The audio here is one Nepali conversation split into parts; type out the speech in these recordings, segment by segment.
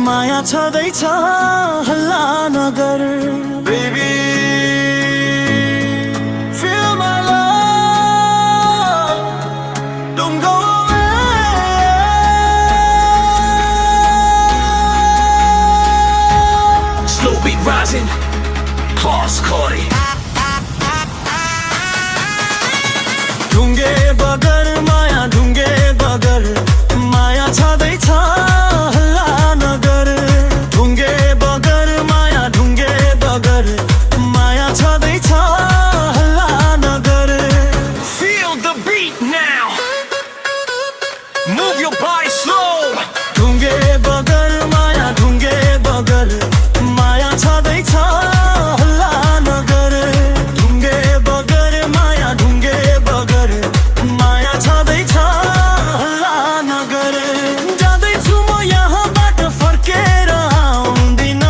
माया छँदैछ हल्ला नगर baby feel my love don't go away slow beat rising cross Cody ढुङ्गे बगर माया ढुङ्गे बगर माया छँदैछ हल्ला नगर ढुङ्गे बगर माया ढुङ्गे बगर माया छँदैछ हल्ला नगर feel the beat now move your body slow ढुङ्गे बगर माया ढुङ्गे बगर माया छँदैछ हल्ला नगर ढुङ्गे बगर माया ढुङ्गे बगर माया छँदैछ हल्ला नगर जाँदैछु म यहाँबाट फर्केर आउँदिन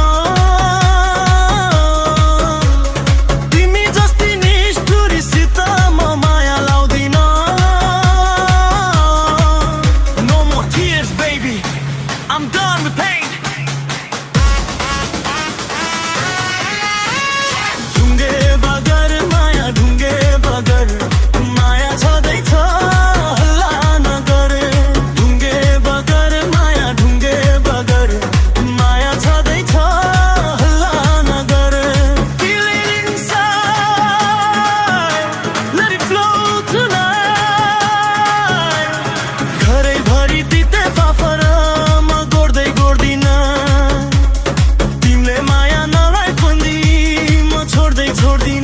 तिमी जस्ती निष्ठुरीसित म माया लाउँदिन No more tears baby I'm done with pain ढुङ्गे बगर माया ढुङ्गे बगर माया छँदैछ हल्ला नगर ढुङ्गे बगर माया ढुङ्गे बगर माया छँदैछ हल्ला नगर Feel it inside Let it flow tonight घरैभरि तिते फाफर म गोड्दै गोड्दिन तिमीले माया नलाई पनि म छोड्दै छोड्दिन